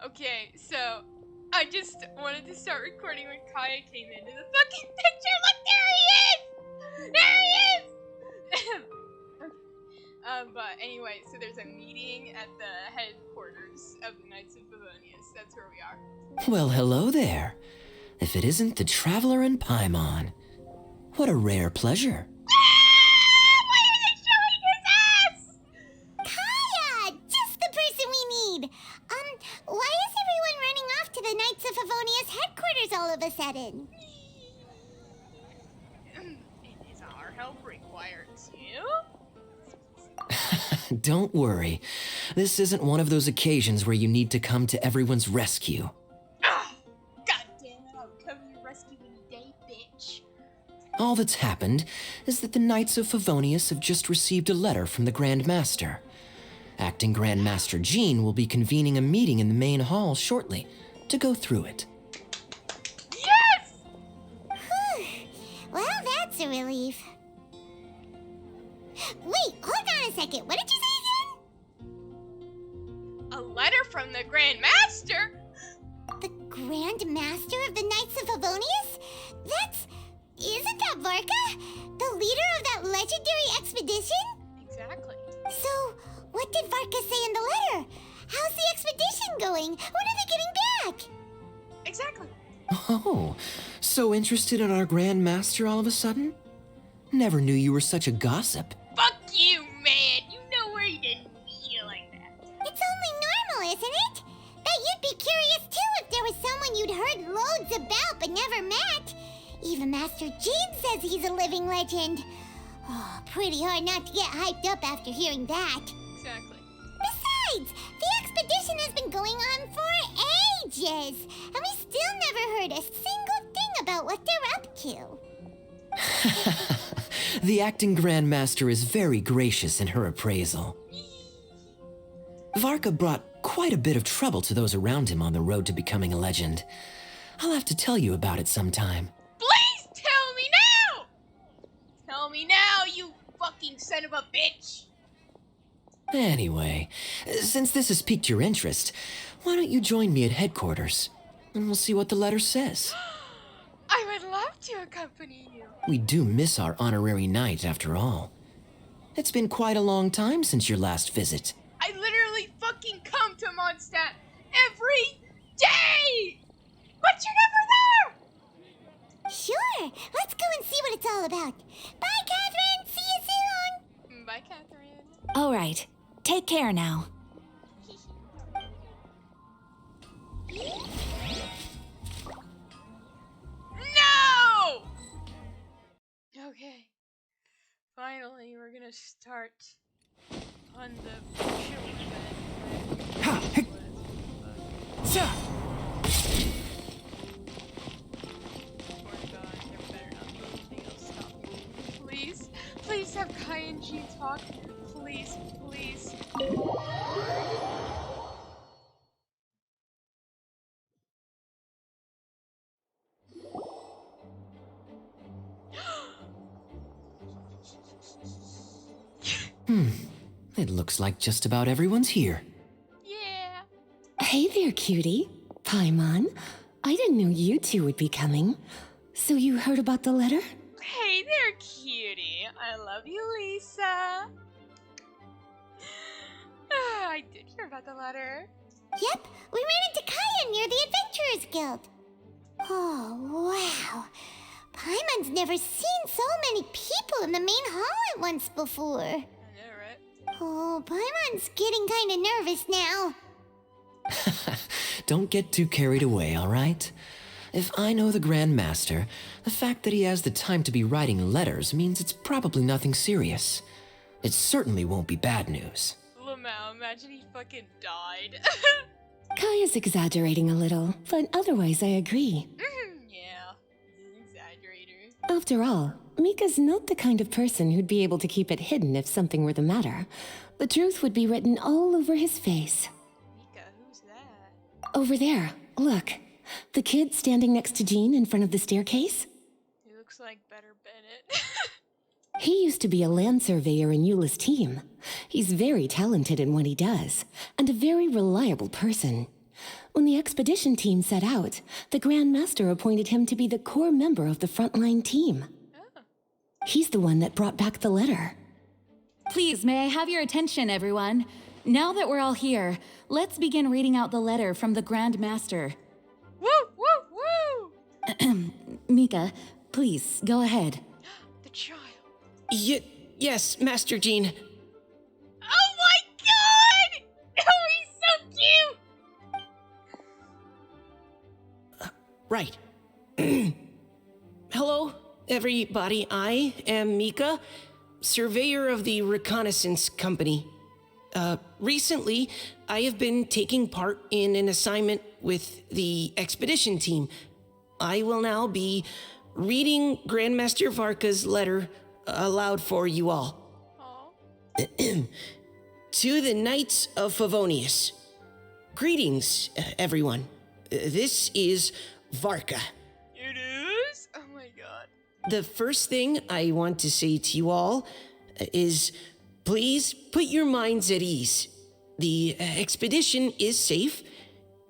Okay, so I just wanted to start recording when Kaeya came into the fucking picture. Look, there he is! There he is! But anyway, so there's a meeting at the headquarters of the Knights of Favonius. That's where we are. Well, hello there. If it isn't the Traveler and Paimon. What a rare pleasure. Why are they showing his ass? Kaeya! Just the person we need! Why is everyone running off to the Knights of Favonius headquarters all of a sudden? Is our help required too? Don't worry. This isn't one of those occasions where you need to come to everyone's rescue. God damn it, I'll come to your rescue any day, bitch. All that's happened is that the Knights of Favonius have just received a letter from the Grand Master. Acting Grand Master Jean will be convening a meeting in the main hall shortly to go through it. Yes! Well, that's a relief. Wait, hold on a second. What did you say A letter from the Grand Master? again? The Grand Master of the Knights of Favonius? Isn't that Varka? The leader of that legendary expedition? Exactly. So, what did Varka say in the letter? How's the expedition going? When are they getting back? Exactly. Oh, so interested in our Grand Master all of a sudden? Never knew you were such a gossip. Fuck you, man. You know where you didn't feel like that. It's only normal, isn't it? Bet you'd be curious too if there was someone you'd heard loads about but never met. Even Master Jean says he's a living legend. Oh, pretty hard not to get hyped up after hearing that. Exactly. Besides, the expedition has been going on for ages, and we still never heard a single thing about what they're up to. The acting Grand Master is very gracious in her appraisal. Varka brought quite a bit of trouble to those around him on the road to becoming a legend. I'll have to tell you about it sometime. Please tell me now! Tell me now, you fucking son of a bitch! Anyway, since this has piqued your interest, why don't you join me at headquarters? And we'll see what the letter says. I would love to accompany you. We do miss our honorary knight, after all. It's been quite a long time since your last visit. I literally fucking come to Mondstadt every day! But you're never there! Sure, let's go and see what it's all about. Bye, Catherine! See you soon! Bye, Catherine. All right, take care now. No! Okay. Finally, we're gonna start on the children. Ha! Hick! Sa! Please, please have Kai and Jean talk. Please, please. It looks like just about everyone's here. Yeah. Hey there, cutie. Paimon, I didn't know you two would be coming. So you heard about the letter? Hey there, cutie. I love you, Lisa. I did hear about the letter. Yep, we ran into Kaeya near the Adventurers Guild. Oh, wow. Paimon's never seen so many people in the main hall at once before. I know, right? Oh, Paimon's getting kind of nervous now. Don't get too carried away, all right? If I know the Grand Master, the fact that he has the time to be writing letters means it's probably nothing serious. It certainly won't be bad news. Lamau, imagine he fucking died. Kaya's exaggerating a little, but otherwise I agree. Yeah, he's an exaggerator. After all, Mika's not the kind of person who'd be able to keep it hidden if something were the matter. The truth would be written all over his face. Mika, who's that? Over there, look. The kid standing next to Jean in front of the staircase? He looks like Better Bennett. He used to be a land surveyor in Eula's team. He's very talented in what he does, and a very reliable person. When the expedition team set out, the Grand Master appointed him to be the core member of the frontline team. Oh. He's the one that brought back the letter. Please, may I have your attention, everyone? Now that we're all here, let's begin reading out the letter from the Grand Master. Woo, woo, woo! Mika, please, go ahead. The child. Yes, Master Jean. Oh my god! Oh, he's so cute! Right. Hello, everybody. I am Mika, surveyor of the Reconnaissance Company. Recently, I have been taking part in an assignment with the expedition team. I will now be reading Grandmaster Varka's letter aloud for you all. Aw. To the Knights of Favonius. Greetings, everyone. This is Varka. It is? Oh my god. The first thing I want to say to you all is please put your minds at ease. The expedition is safe,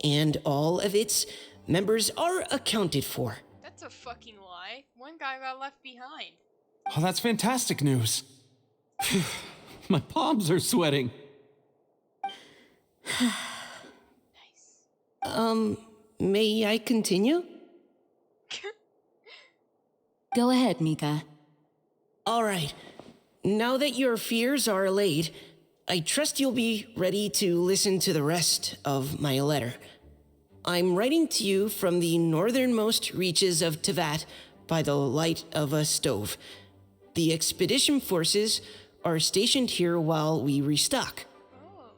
and all of its members are accounted for. That's a fucking lie. One guy got left behind. Oh, that's fantastic news. My palms are sweating. Nice. May I continue? Go ahead, Mika. All right. Now that your fears are allayed, I trust you'll be ready to listen to the rest of my letter. I'm writing to you from the northernmost reaches of Tevat by the light of a stove. The expedition forces are stationed here while we restock. Oh.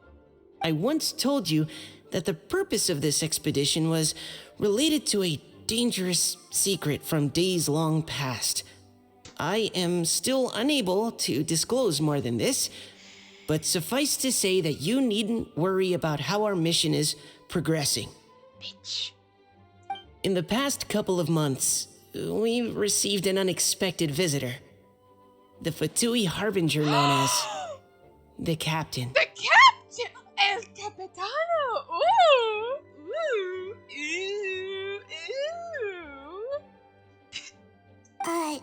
I once told you that the purpose of this expedition was related to a dangerous secret from days long past. I am still unable to disclose more than this, but suffice to say that you needn't worry about how our mission is progressing. Bitch. In the past couple of months, we received an unexpected visitor. The Fatui Harbinger known as the Captain. The captain! El Capitano! Ooh! Ooh! Ooh! Ooh!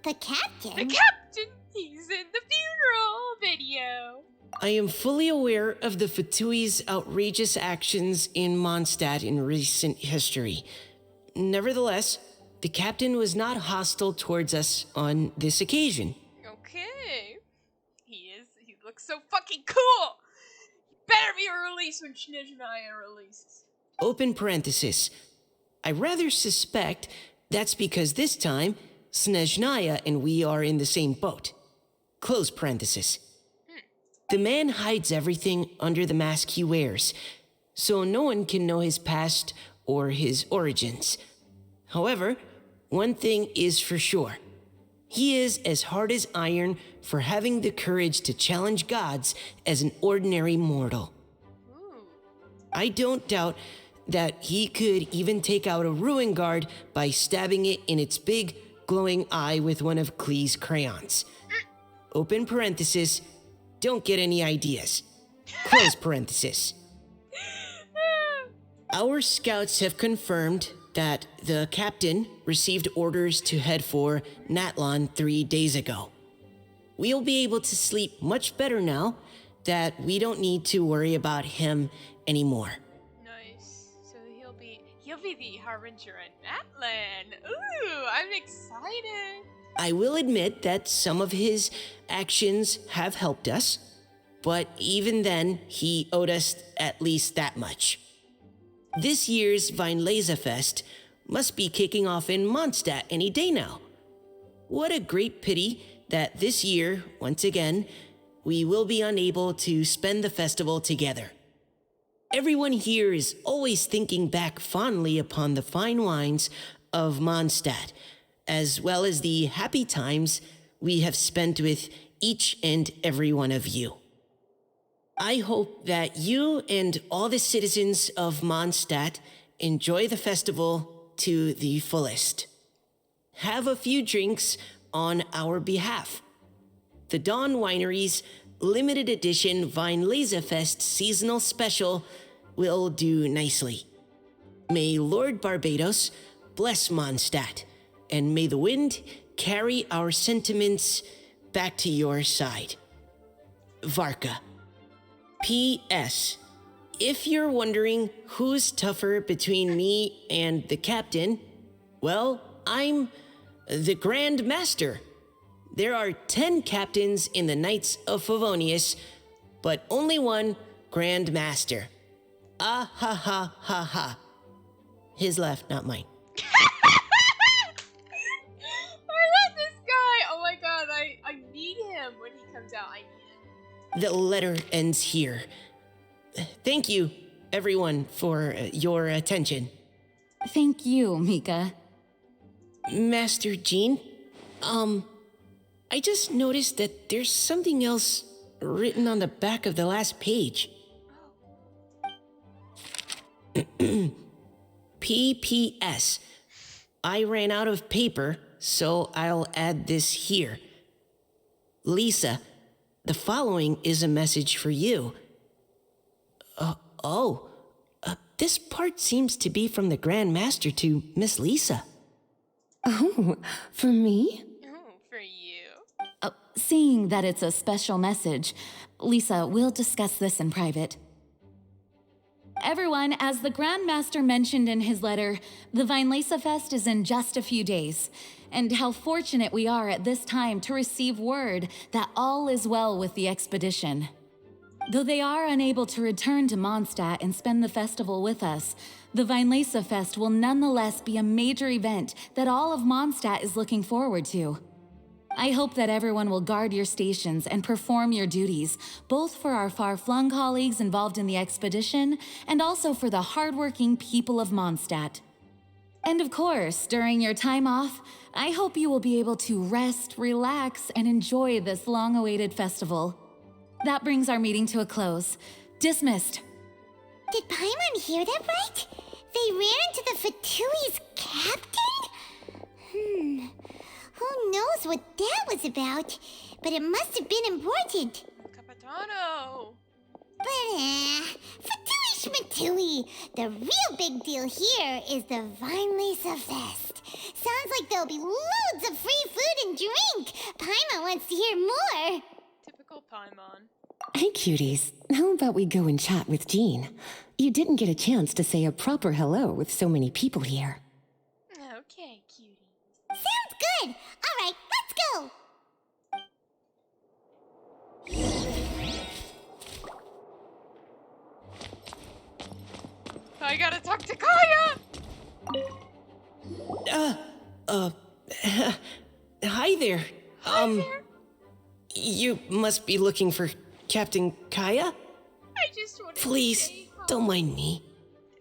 The captain? The captain! He's in the funeral video! I am fully aware of the Fatui's outrageous actions in Mondstadt in recent history. Nevertheless, the Captain was not hostile towards us on this occasion. Okay. He looks so fucking cool! Better be released when Snezhnaya releases. Open parenthesis. I rather suspect that's because this time, Snezhnaya and we are in the same boat. Close parenthesis. The man hides everything under the mask he wears, so no one can know his past or his origins. However, one thing is for sure. He is as hard as iron for having the courage to challenge gods as an ordinary mortal. Ooh. I don't doubt that he could even take out a ruin guard by stabbing it in its big, glowing eye with one of Klee's crayons. Open parenthesis, don't get any ideas. Close parenthesis. Our scouts have confirmed that the captain received orders to head for Natlon 3 days ago. We'll be able to sleep much better now that we don't need to worry about him anymore. Nice. So he'll be the harbinger in Natlan. Ooh, I'm excited. I will admit that some of his actions have helped us, but even then, he owed us at least that much. This year's Weinlesefest must be kicking off in Mondstadt any day now. What a great pity that this year, once again, we will be unable to spend the festival together. Everyone here is always thinking back fondly upon the fine wines of Mondstadt, as well as the happy times we have spent with each and every one of you. I hope that you and all the citizens of Mondstadt enjoy the festival to the fullest. Have a few drinks on our behalf. The Dawn Winery's limited edition Weinlesefest seasonal special will do nicely. May Lord Barbados bless Mondstadt, and may the wind carry our sentiments back to your side. Varka. P.S. If you're wondering who's tougher between me and the captain, well, I'm the Grand Master. There are 10 captains in the Knights of Favonius, but only one Grand Master. Ah ha ha ha ha. His left, not mine. I love this guy. Oh my god, I need him when he comes out. I need him. The letter ends here. Thank you, everyone, for your attention. Thank you, Mika. Master Jean, I just noticed that there's something else written on the back of the last page. P.P.S. I ran out of paper, so I'll add this here. Lisa, the following is a message for you. This part seems to be from the Grand Master to Miss Lisa. Oh, for me? Oh, for you. Seeing that it's a special message, Lisa, we'll discuss this in private. Everyone, as the Grand Master mentioned in his letter, the Weinlesefest is in just a few days, and how fortunate we are at this time to receive word that all is well with the expedition. Though they are unable to return to Mondstadt and spend the festival with us, the Weinlesefest will nonetheless be a major event that all of Mondstadt is looking forward to. I hope that everyone will guard your stations and perform your duties, both for our far-flung colleagues involved in the expedition and also for the hardworking people of Mondstadt. And of course, during your time off, I hope you will be able to rest, relax, and enjoy this long-awaited festival. That brings our meeting to a close. Dismissed. Did Paimon hear that right? They ran into the Fatui's captain? Who knows what that was about? But it must have been important. Capitano. But, Fatui Schmatui, the real big deal here is the Weinlesefest. Sounds like there'll be loads of free food and drink. Paimon wants to hear more. Typical Paimon. Hey, cuties. How about we go and chat with Jean? You didn't get a chance to say a proper hello with so many people here. Okay, cutie. Sounds good. All right, let's go. I gotta talk to Kaeya! Hi there. Hi there. You must be looking for Captain Kaeya? I just wanted Please, to say hi. don't mind me.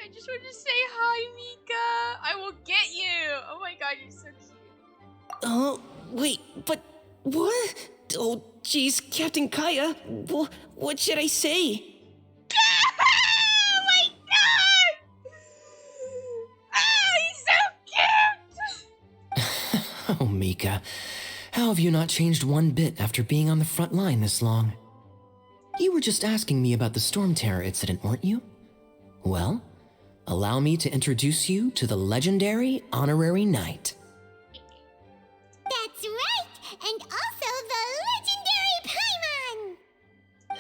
I just wanted to say hi, Mika. I will get you. Oh my god, you're so cute. Oh, wait, but what? Oh, jeez, Captain Kaeya, what should I say? Oh my god! Oh, he's so cute! Oh, Mika. How have you not changed one bit after being on the front line this long? You were just asking me about the Storm Terror incident, weren't you? Well, allow me to introduce you to the legendary Honorary Knight. That's right, and also the legendary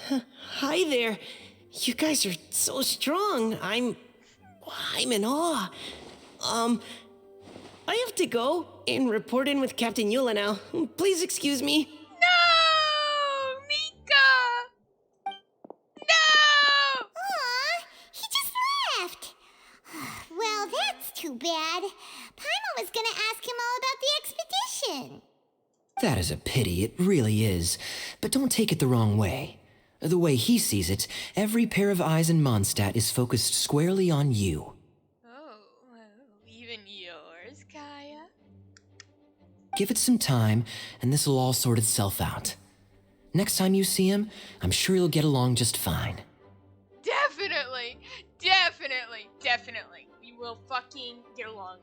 Paimon. Hi there. You guys are so strong. I'm in awe. I have to go and report in with Captain Eula now. Please excuse me. No! Mika! No! Aw, he just left. Well, that's too bad. Paimon was gonna ask him all about the expedition. That is a pity, it really is. But don't take it the wrong way. The way he sees it, every pair of eyes in Mondstadt is focused squarely on you. Even yours, Kaeya? Give it some time, and this will all sort itself out. Next time you see him, I'm sure you'll get along just fine. Definitely! We will fucking get along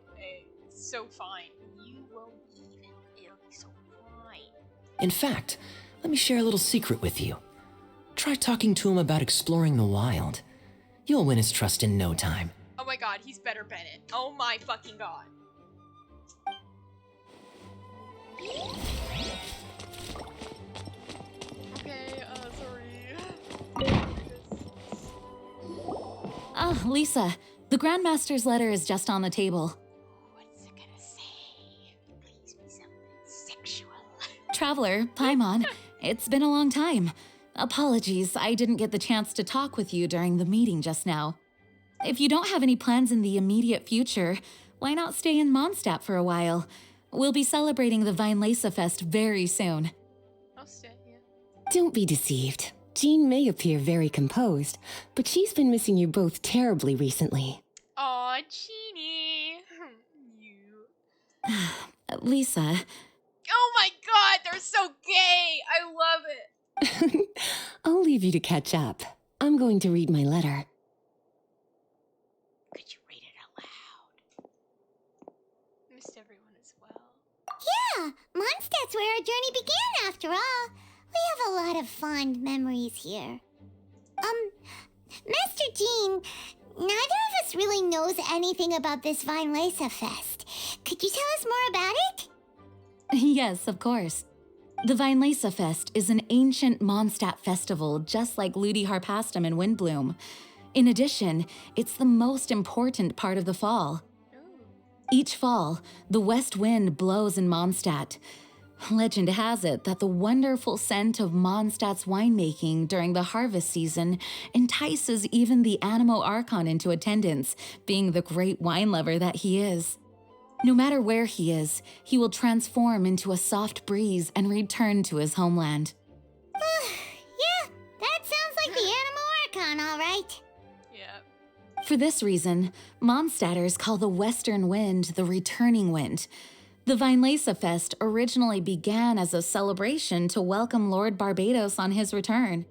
so fine. You won't even. It'll be so fine. In fact, let me share a little secret with you. Try talking to him about exploring the wild. You'll win his trust in no time. Oh my god, he's better Bennett. Oh my fucking god. Okay, sorry. Ah, Lisa, the Grandmaster's letter is just on the table. What's it gonna say? Please be something sexual. Traveler, Paimon, it's been a long time. Apologies, I didn't get the chance to talk with you during the meeting just now. If you don't have any plans in the immediate future, why not stay in Mondstadt for a while? We'll be celebrating the Weinlesefest very soon. I'll stay, yeah. Don't be deceived. Jean may appear very composed, but she's been missing you both terribly recently. Aw, Jeannie. You. Lisa, Oh my god, they're so gay! I love it! I'll leave you to catch up. I'm going to read my letter. Could you read it out loud? Missed everyone as well. Yeah, Mondstadt's where our journey began after all. We have a lot of fond memories here. Master Jean, neither of us really knows anything about this Weinlesefest. Could you tell us more about it? yes, of course. The Weinlesefest is an ancient Mondstadt festival just like Ludi Harpastum and Windbloom. In addition, it's the most important part of the fall. Each fall, the west wind blows in Mondstadt. Legend has it that the wonderful scent of Mondstadt's winemaking during the harvest season entices even the Animo Archon into attendance, being the great wine lover that he is. No matter where he is, he will transform into a soft breeze and return to his homeland. Yeah, that sounds like the Animo Archon, all right. Yeah. For this reason, Mondstadters call the western wind the returning wind. The Weinlesefest originally began as a celebration to welcome Lord Barbados on his return.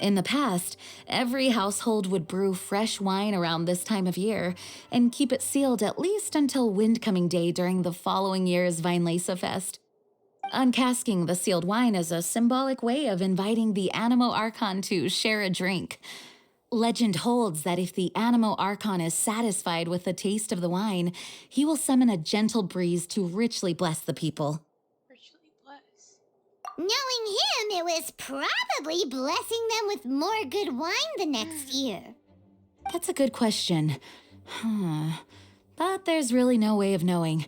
In the past, every household would brew fresh wine around this time of year and keep it sealed at least until Windcoming Day during the following year's Weinlesefest. Uncasking the sealed wine is a symbolic way of inviting the Animo Archon to share a drink. Legend holds that if the Animo Archon is satisfied with the taste of the wine, he will summon a gentle breeze to richly bless the people. Richly blessed. Knowing him, it was probably blessing them with more good wine the next year. That's a good question. But there's really no way of knowing.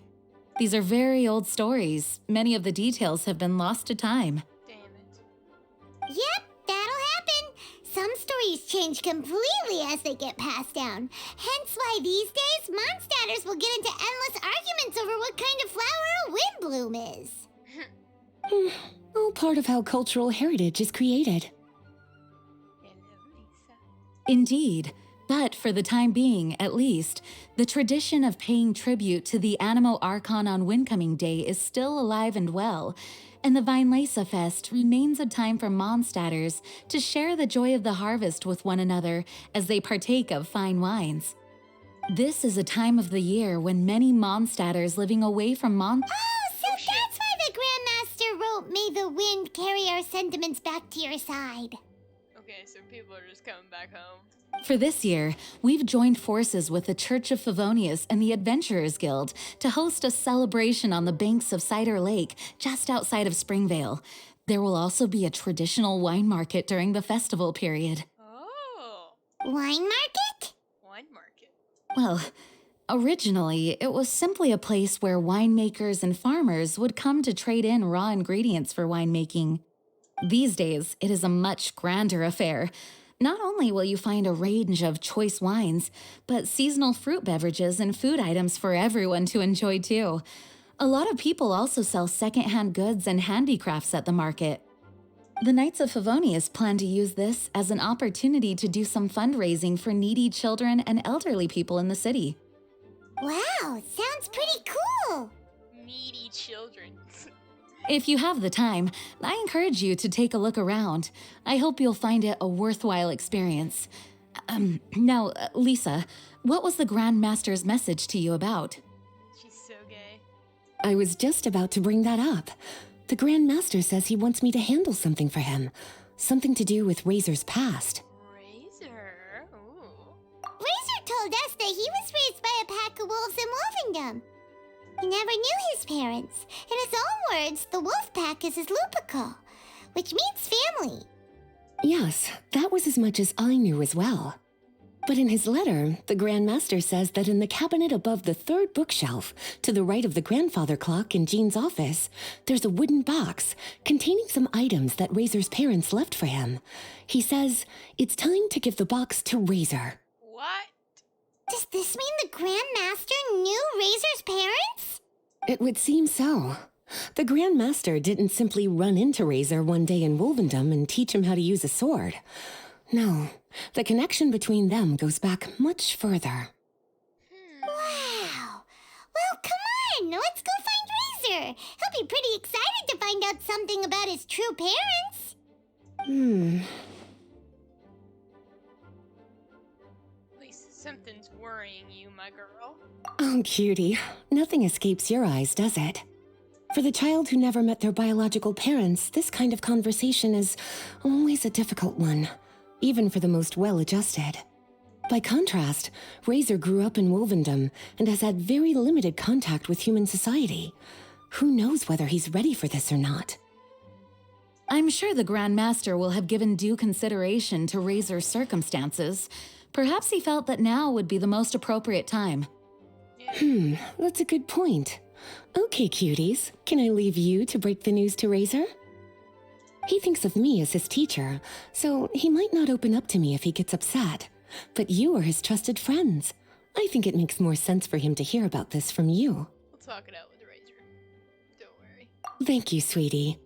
These are very old stories. Many of the details have been lost to time. Damn it. Yep, that'll happen. Some stories change completely as they get passed down. Hence why these days, Mondstadters will get into endless arguments over what kind of flower a windbloom is. All part of how cultural heritage is created. Hello, Lisa. Indeed. But for the time being, at least, the tradition of paying tribute to the Animo Archon on Windcoming Day is still alive and well, and the Weinlesefest remains a time for Mondstadters to share the joy of the harvest with one another as they partake of fine wines. This is a time of the year when many Mondstadters living away from Oh, so that's why the Grandmaster wrote, "May the wind carry our sentiments back to your side." Okay, so people are just coming back home. For this year, we've joined forces with the Church of Favonius and the Adventurers Guild to host a celebration on the banks of Cider Lake, just outside of Springvale. There will also be a traditional wine market during the festival period. Oh, Wine market? wine market. Well, originally, it was simply a place where winemakers and farmers would come to trade in raw ingredients for winemaking. These days, it is a much grander affair. Not only will you find a range of choice wines, but seasonal fruit beverages and food items for everyone to enjoy too. A lot of people also sell secondhand goods and handicrafts at the market. The Knights of Favonius plan to use this as an opportunity to do some fundraising for needy children and elderly people in the city. Wow, sounds pretty cool. Needy children. If you have the time, I encourage you to take a look around. I hope you'll find it a worthwhile experience. Now, Lisa, what was the Grand Master's message to you about? She's so gay. I was just about to bring that up. The Grand Master says he wants me to handle something for him. Something to do with Razor's past. Razor. Ooh. told us that he was raised by a pack of wolves in Wolvendom. He never knew his parents. In his own words, the wolf pack is his lupical, which means family. Yes, that was as much as I knew as well. But in his letter, the Grand Master says that in the cabinet above the third bookshelf, to the right of the grandfather clock in Jean's office, there's a wooden box containing some items that Razor's parents left for him. He says it's time to give the box to Razor. What? Does this mean the Grand Master knew Razor's parents? It would seem so. The Grand Master didn't simply run into Razor one day in Wolvendom and teach him how to use a sword. No, the connection between them goes back much further. Wow. Well, come on, let's go find Razor. He'll be pretty excited to find out something about his true parents. At least something's worrying you, my girl. Oh, cutie. Nothing escapes your eyes, does it? For the child who never met their biological parents, this kind of conversation is always a difficult one, even for the most well-adjusted. By contrast, Razor grew up in Wolvendom and has had very limited contact with human society. Who knows whether he's ready for this or not? I'm sure the Grand Master will have given due consideration to Razor's circumstances. Perhaps he felt that now would be the most appropriate time. That's a good point. Okay, cuties, can I leave you to break the news to Razor? He thinks of me as his teacher, so he might not open up to me if he gets upset. But you are his trusted friends. I think it makes more sense for him to hear about this from you. We'll talk it out with Razor. Don't worry. Thank you, sweetie.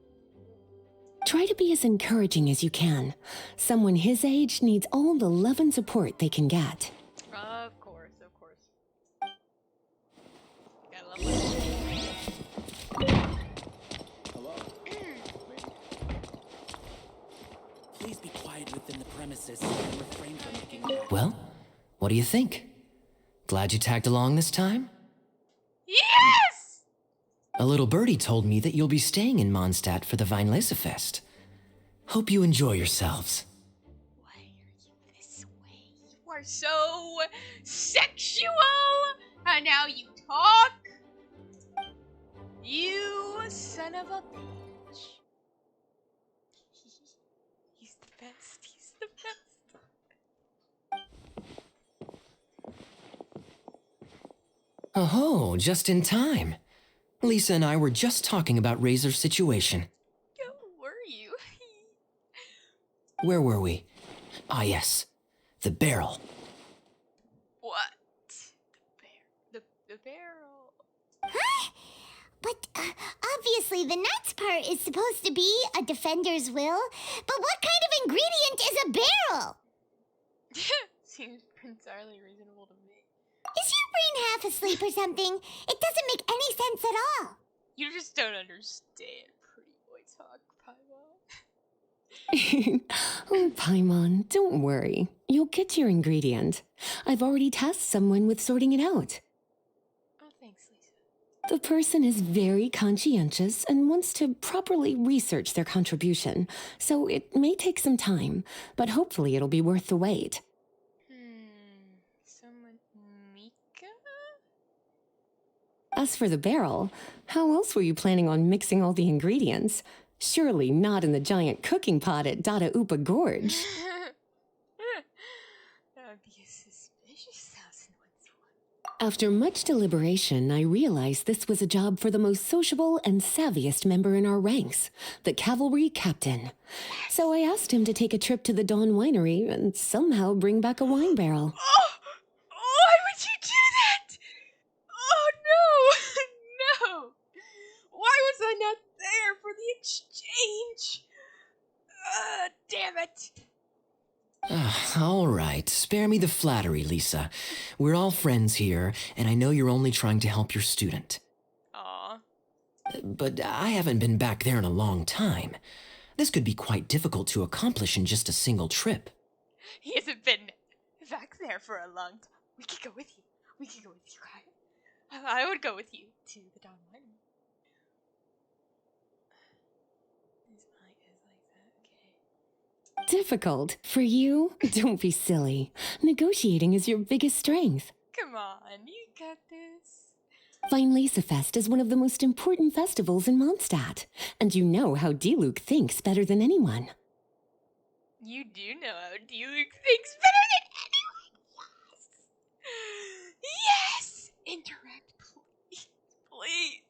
Try to be as encouraging as you can. Someone his age needs all the love and support they can get. Of course, of course. Gotta love my Please be quiet within the premises and refrain from making noise. Well, what do you think? Glad you tagged along this time? Yes! A little birdie told me that you'll be staying in Mondstadt for the Weinlesefest. Hope you enjoy yourselves. Why are you this way? You are so sexual! And now you talk? You son of a bitch. He's the best. He's the best. Oh, just in time. Lisa and I were just talking about Razor's situation. Yo, were you? Where were we? Ah, yes. The barrel. What? The barrel. Huh? But obviously the nuts part is supposed to be a defender's will. But what kind of ingredient is a barrel? Seems entirely reasonable to me. Is your brain half asleep or something? It doesn't make any sense at all. You just don't understand pretty boy talk, Paimon. Oh, Paimon, don't worry. You'll get your ingredient. I've already tasked someone with sorting it out. Oh, thanks, Lisa. The person is very conscientious and wants to properly research their contribution, so it may take some time, but hopefully it'll be worth the wait. Someone... Mika? As for the barrel, how else were you planning on mixing all the ingredients? Surely not in the giant cooking pot at Dada Upa Gorge. That would be a suspicious 1001. After much deliberation, I realized this was a job for the most sociable and savviest member in our ranks, the cavalry captain. So I asked him to take a trip to the Dawn Winery and somehow bring back a wine barrel. Oh! Why would you do that? Oh, no! No! Why was I not there for the exchange? Damn it! All right, spare me the flattery, Lisa. We're all friends here, and I know you're only trying to help your student. Aw. But I haven't been back there in a long time. This could be quite difficult to accomplish in just a single trip. He hasn't been back there for a long time. We could go with you. We could go with you, Kaeya. I would go with you to the Dawn Winery. His eye is like that, okay. Difficult? For you? Don't be silly. Negotiating is your biggest strength. Come on, you got this. Weinlesefest is one of the most important festivals in Mondstadt, and you know how Diluc thinks better than anyone. You do know how Diluc thinks better than anyone. Yes! Interact, please. Please.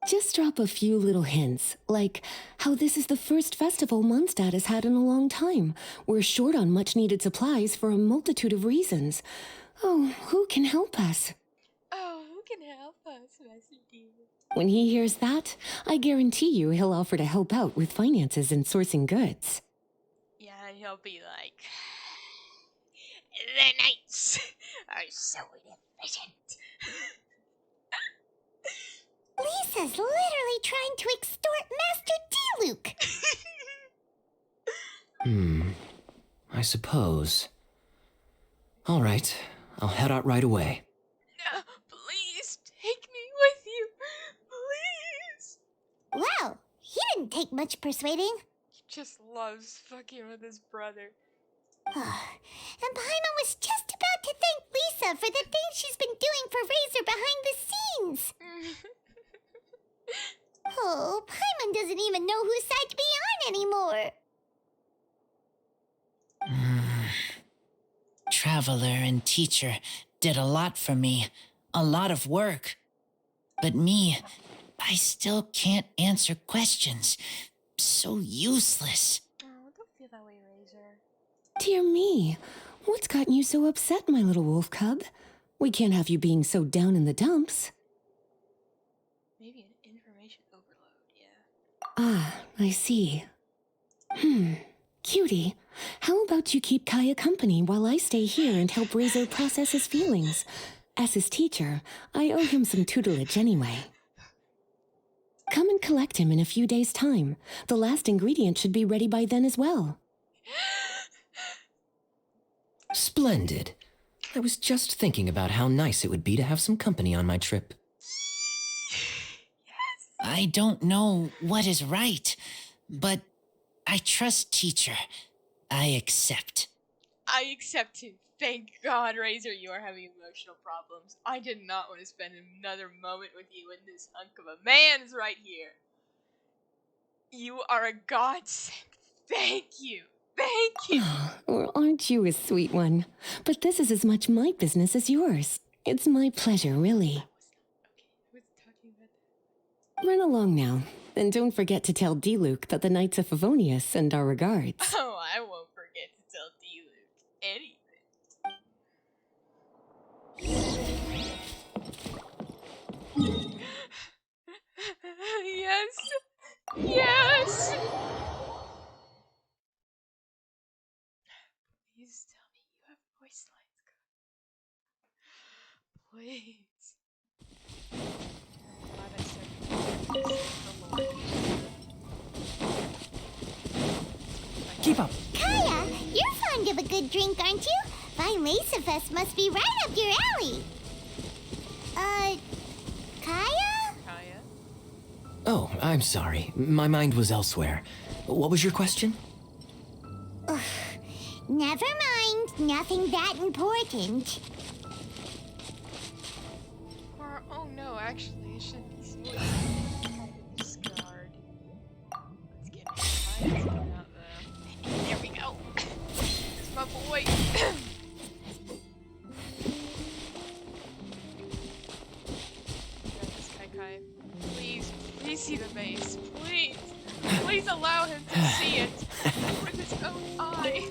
Just drop a few little hints, like how this is the first festival Mondstadt has had in a long time. We're short on much-needed supplies for a multitude of reasons. Oh, who can help us? Oh, who can help us, Master Diluc? When he hears that, I guarantee you he'll offer to help out with finances and sourcing goods. Yeah, and he'll be like, the knights are so inefficient. Lisa's literally trying to extort Master Diluc. I suppose. All right, I'll head out right away. Please take me with you. Please. Wow, he didn't take much persuading. He just loves fucking with his brother. And Paimon was just about to thank Lisa for the things she's been doing for Razor behind the scenes. Oh, Paimon doesn't even know whose side to be on anymore. Traveler and teacher did a lot for me, a lot of work. But me, I still can't answer questions. So useless. Oh, don't feel that way, Razor. Dear me, what's gotten you so upset, my little wolf cub? We can't have you being so down in the dumps. Maybe an information overload, yeah. Ah, I see. Cutie, how about you keep Kaeya company while I stay here and help Razor process his feelings? As his teacher, I owe him some tutelage anyway. Come and collect him in a few days' time. The last ingredient should be ready by then as well. Splendid. I was just thinking about how nice it would be to have some company on my trip. I don't know what is right, but I trust teacher. I accept. I accept him. Thank God, Razor, you are having emotional problems. I did not want to spend another moment with you when this hunk of a man is right here. You are a godsend. Thank you. Thank you. Or aren't you a sweet one? But this is as much my business as yours. It's my pleasure, really. Okay, I was talking about that. Run along now. And don't forget to tell Diluc that the Knights of Favonius send our regards. Oh, I won't forget to tell Diluc anything. Yes. Yes. Please tell me you have voice lines. Please. I'm glad I started the Lord. Keep up. Kaeya, you're fond of a good drink, aren't you? Weinlesefest must be right up your alley. Kaeya? Kaeya? Oh, I'm sorry. My mind was elsewhere. What was your question? Never mind, nothing that important. Or, oh no, actually, it should be split. Discard. Let's get it. Let's get out the... There we go. There's my boy. Got this Kai. Please, please see the base. Please. Please allow him to see it with his own eye.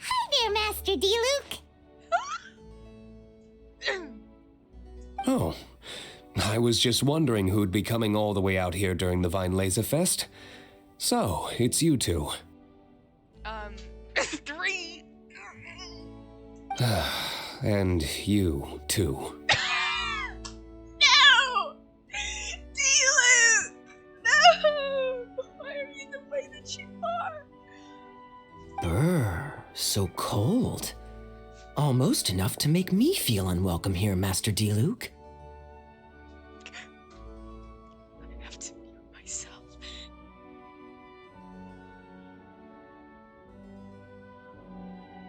Hi there, Master Diluc. Oh, I was just wondering who'd be coming all the way out here during the Weinlesefest. So, it's you two. 3. And you, too. No! D-Luke! No! Why are you the way that you are? Brr, so cold. Almost enough to make me feel unwelcome here, Master D-Luke. I have to mute myself.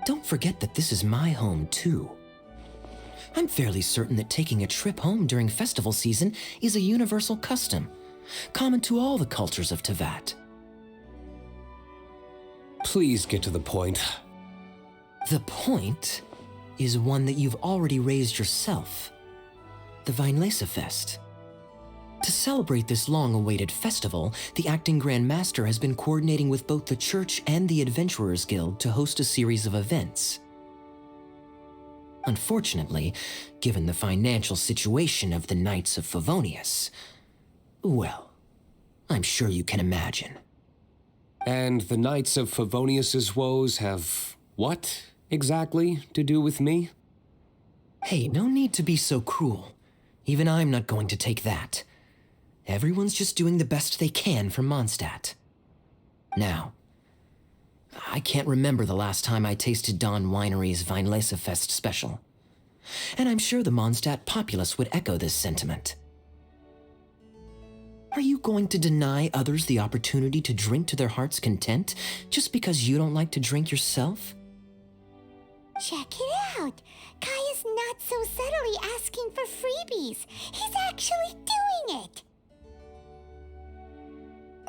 Don't forget that this is my home, too. I'm fairly certain that taking a trip home during festival season is a universal custom, common to all the cultures of Teyvat. Please get to the point. The point is one that you've already raised yourself. The Weinlesefest. To celebrate this long-awaited festival, the Acting Grand Master has been coordinating with both the Church and the Adventurers Guild to host a series of events. Unfortunately, given the financial situation of the Knights of Favonius, well, I'm sure you can imagine. And the Knights of Favonius's woes have what, exactly, to do with me? Hey, no need to be so cruel. Even I'm not going to take that. Everyone's just doing the best they can for Mondstadt. Now, I can't remember the last time I tasted Dawn Winery's Weinlesefest special. And I'm sure the Mondstadt populace would echo this sentiment. Are you going to deny others the opportunity to drink to their heart's content just because you don't like to drink yourself? Check it out. Kaeya's not so subtly asking for freebies. He's actually doing it.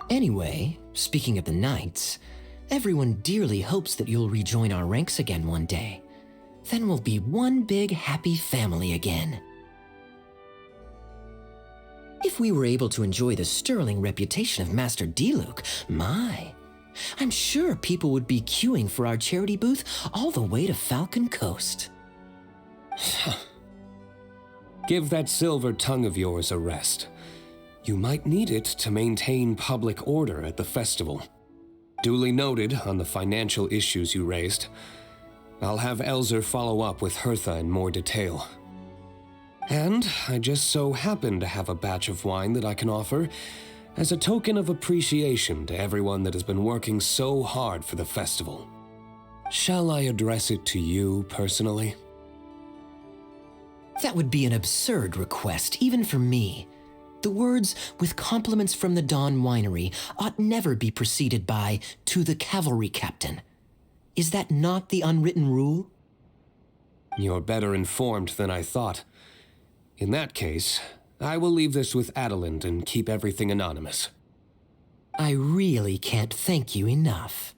Anyway, speaking of the Knights, everyone dearly hopes that you'll rejoin our ranks again one day. Then we'll be one big happy family again. If we were able to enjoy the sterling reputation of Master D-Luke, I'm sure people would be queuing for our charity booth all the way to Falcon Coast. Give that silver tongue of yours a rest. You might need it to maintain public order at the festival. Duly noted on the financial issues you raised. I'll have Elzer follow up with Hertha in more detail. And I just so happen to have a batch of wine that I can offer as a token of appreciation to everyone that has been working so hard for the festival. Shall I address it to you personally? That would be an absurd request, even for me. The words, with compliments from the Dawn Winery, ought never be preceded by, to the cavalry captain. Is that not the unwritten rule? You're better informed than I thought. In that case, I will leave this with Adelind and keep everything anonymous. I really can't thank you enough.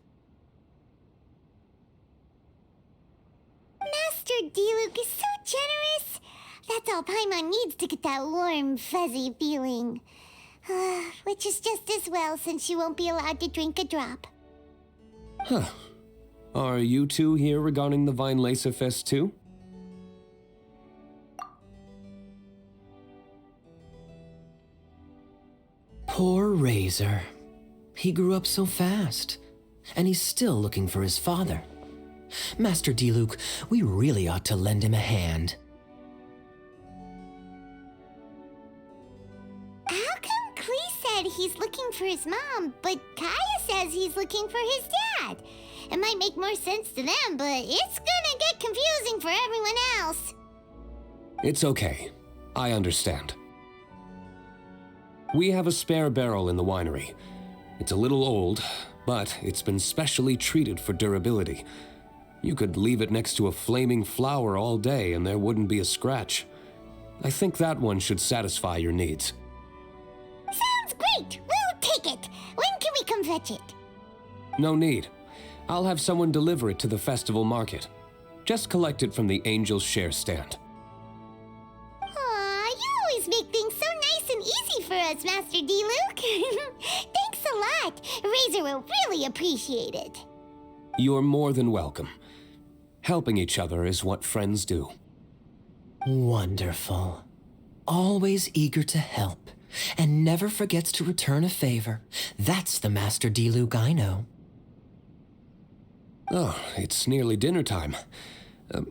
Master D-Luke is so generous. That's all Paimon needs to get that warm, fuzzy feeling. Which is just as well since you won't be allowed to drink a drop. Huh. Are you two here regarding the Weinlesefest too? Poor Razor. He grew up so fast, and he's still looking for his father. Master D-Luke, we really ought to lend him a hand. How come Klee said he's looking for his mom, but Kaeya says he's looking for his dad? It might make more sense to them, but it's gonna get confusing for everyone else. It's okay. I understand. We have a spare barrel in the winery. It's a little old, but it's been specially treated for durability. You could leave it next to a flaming flower all day and there wouldn't be a scratch. I think that one should satisfy your needs. Sounds great! We'll take it! When can we come fetch it? No need. I'll have someone deliver it to the festival market. Just collect it from the Angel's Share stand. Aw, you always make things so nice and easy for us, Master D-Luke. Thanks a lot. Razor will really appreciate it. You're more than welcome. Helping each other is what friends do. Wonderful. Always eager to help, and never forgets to return a favor. That's the Master D-Luke I know. Oh, it's nearly dinner time.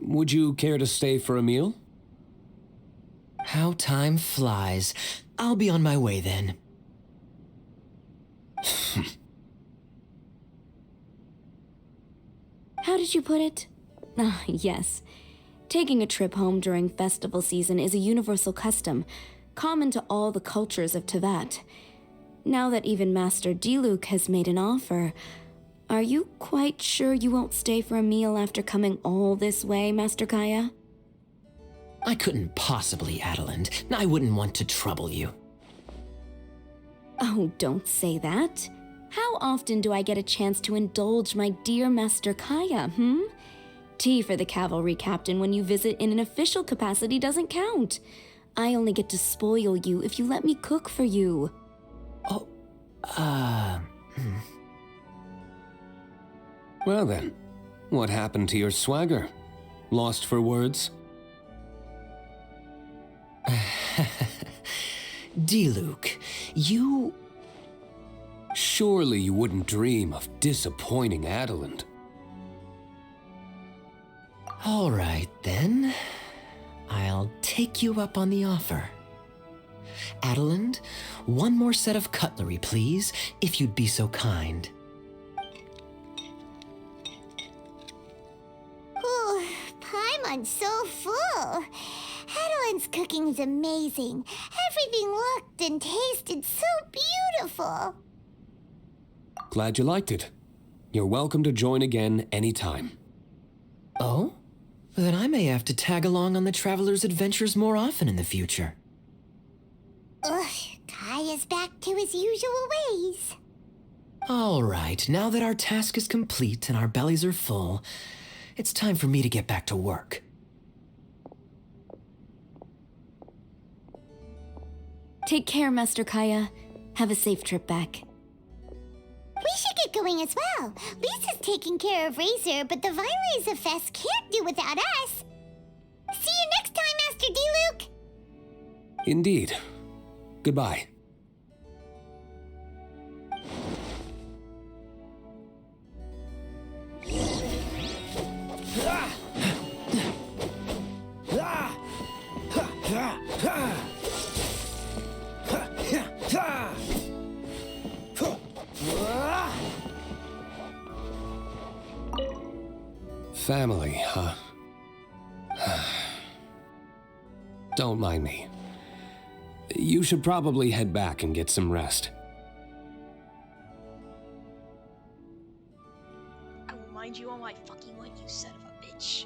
Would you care to stay for a meal? How time flies. I'll be on my way then. How did you put it? Ah, yes. Taking a trip home during festival season is a universal custom, common to all the cultures of Tevat. Now that even Master Diluc has made an offer, are you quite sure you won't stay for a meal after coming all this way, Master Kaeya? I couldn't possibly, Adeland. I wouldn't want to trouble you. Oh, don't say that. How often do I get a chance to indulge my dear Master Kaeya, Tea for the cavalry captain when you visit in an official capacity doesn't count. I only get to spoil you if you let me cook for you. Well then, what happened to your swagger? Lost for words? Diluc, you... Surely you wouldn't dream of disappointing Adeland. All right, then. I'll take you up on the offer. Adeland, one more set of cutlery, please, if you'd be so kind. Ooh, Paimon's so full. Adelan's cooking is amazing. Everything looked and tasted so beautiful. Glad you liked it. You're welcome to join again anytime. Oh? Then I may have to tag along on the Traveler's adventures more often in the future. Ugh, Kaya's back to his usual ways. All right, now that our task is complete and our bellies are full, it's time for me to get back to work. Take care, Master Kaeya. Have a safe trip back. We should get going as well. Lisa's taking care of Razor, but the Weinlesefest can't do without us. See you next time, Master Diluc. Indeed. Goodbye. Family, huh? Don't mind me. You should probably head back and get some rest. I will mind you on my fucking life, you son of a bitch.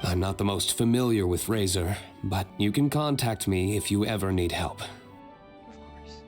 I'm not the most familiar with Razor, but you can contact me if you ever need help. Of course.